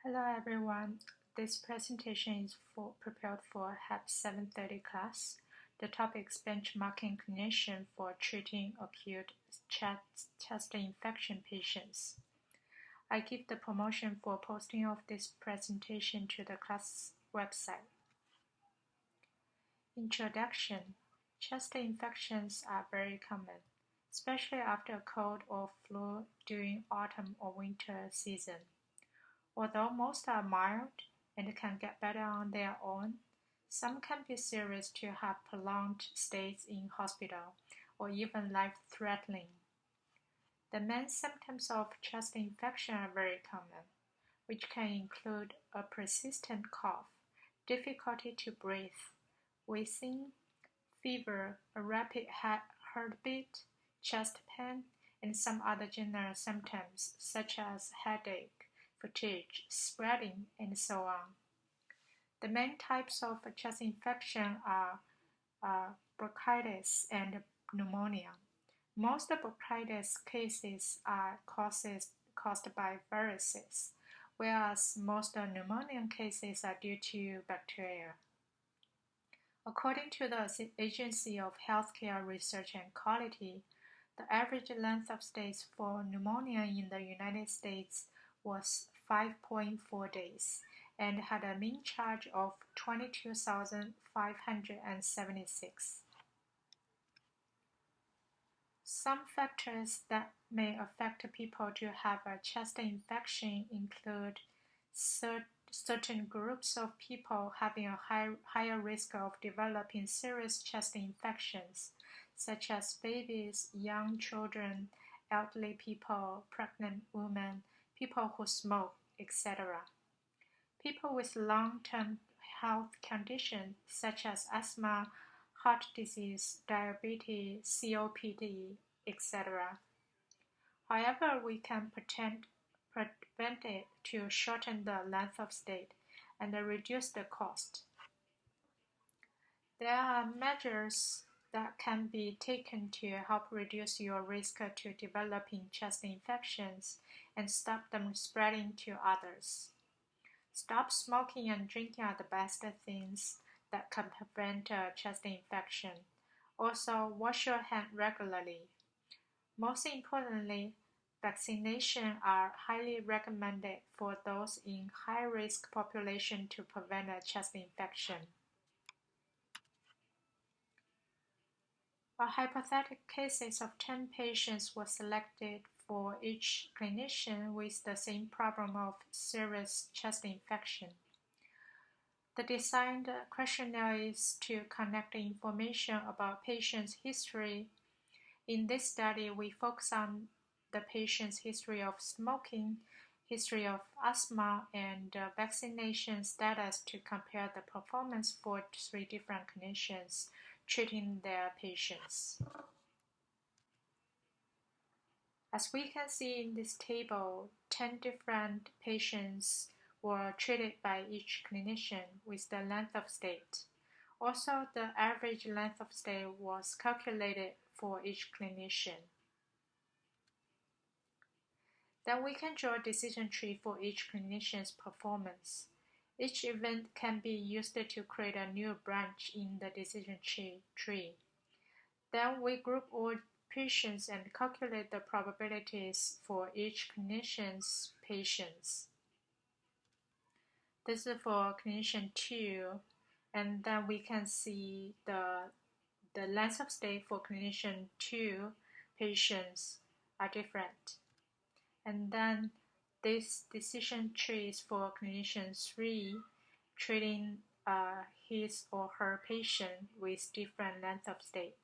Hello everyone. This presentation is prepared for HAP730 class. The topic is benchmarking clinician for treating acute chest infection patients. I give the promotion for posting of this presentation to the class website. Introduction. Chest infections are very common, especially after a cold or flu during autumn or winter season. Although most are mild and can get better on their own, some can be serious to have prolonged stays in hospital or even life-threatening. The main symptoms of chest infection are very common, which can include a persistent cough, difficulty to breathe, wheezing, fever, a rapid heartbeat, chest pain, and some other general symptoms such as headache, fatigue, spreading, and so on. The main types of chest infection are bronchitis and pneumonia. Most bronchitis cases are caused by viruses, whereas most pneumonia cases are due to bacteria. According to the Agency of Healthcare Research and Quality, the average length of stays for pneumonia in the United States was 5.4 days and had a mean charge of 22,576. Some factors that may affect people to have a chest infection include certain groups of people having a higher risk of developing serious chest infections, such as babies, young children, elderly people, pregnant women, people who smoke, etc. People with long-term health conditions such as asthma, heart disease, diabetes, COPD, etc. However, we can prevent it to shorten the length of stay and reduce the cost. There are measures that can be taken to help reduce your risk to developing chest infections and stop them spreading to others. Stop smoking and drinking are the best things that can prevent a chest infection. Also, wash your hands regularly. Most importantly, vaccinations are highly recommended for those in high-risk population to prevent a chest infection. A hypothetical cases of 10 patients was selected for each clinician with the same problem of serious chest infection. The designed questionnaire is to connect information about patients' history. In this study, we focus on the patient's history of smoking, history of asthma, and vaccination status to compare the performance for 3 different clinicians treating their patients. As we can see in this table, 10 different patients were treated by each clinician with the length of stay. Also, the average length of stay was calculated for each clinician. Then we can draw a decision tree for each clinician's performance. Each event can be used to create a new branch in the decision tree. Then we group all patients and calculate the probabilities for each clinician's patients. This is for clinician 2, and then we can see the length of stay for clinician 2 patients are different. And then this decision tree is for clinician 3 treating his or her patient with different length of stay.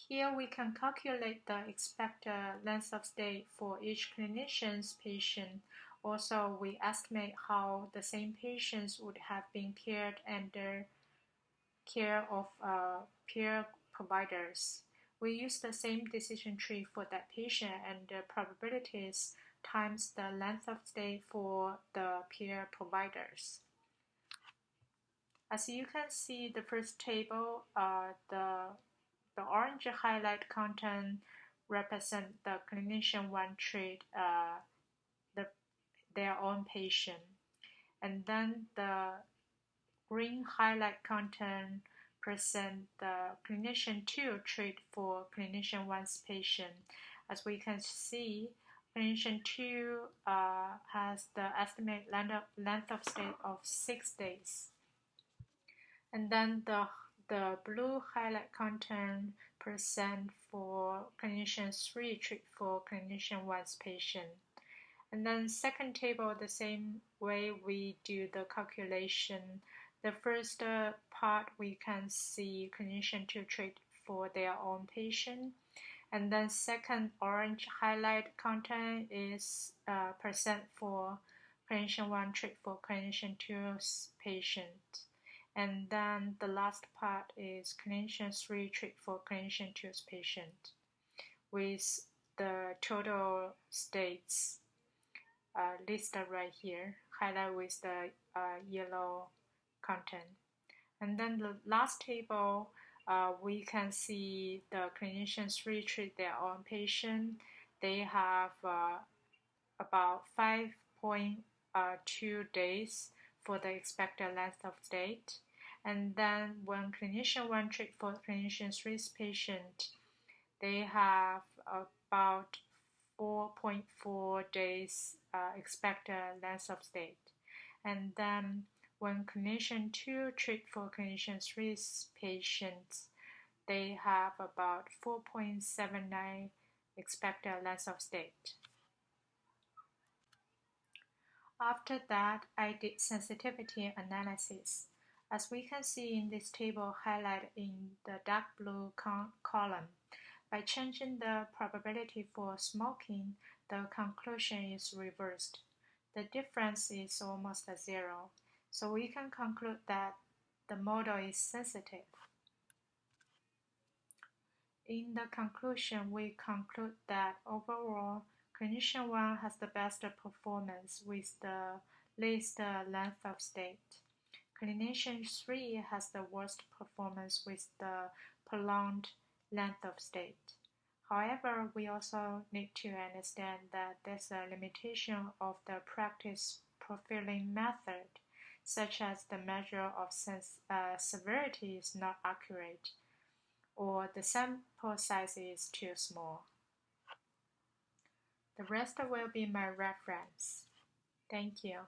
Here we can calculate the expected length of stay for each clinician's patient. Also, we estimate how the same patients would have been cared under care of peer providers. We use the same decision tree for that patient and the probabilities times the length of stay for the peer providers. As you can see, the first table, the orange highlight content represent the clinician 1 treat their own patient. And then the green highlight content present the clinician 2 treat for clinician 1's patient. As we can see, clinician 2 has the estimated length of stay of 6 days. And then the blue highlight content present for clinician 3 treat for clinician 1's patient. And then second table, the same way we do the calculation. The first part we can see clinician 2 treat for their own patient. And then second orange highlight content is percent for clinician 1 treat for clinician 2's patient. And then the last part is clinician 3 treat for clinician 2's patient with the total states listed right here, highlight with the yellow content. And then the last table, we can see the clinicians treat their own patient. They have about 5.2 days for the expected length of stay. And then when clinician 1 treat for clinician 3's patient, they have about 4.4 days expected length of stay. And then when clinician 2 treat for clinician 3's patients, they have about 4.79 expected length of stay. After that, I did sensitivity analysis. As we can see in this table highlighted in the dark blue column, by changing the probability for smoking, the conclusion is reversed. The difference is almost zero, so we can conclude that the model is sensitive. In the conclusion, we conclude that overall, clinician 1 has the best performance with the least length of stay. Clinician 3 has the worst performance with the prolonged length of stay. However, we also need to understand that there's a limitation of the practice profiling method, such as the measure of severity is not accurate, or the sample size is too small. The rest will be my reference. Thank you.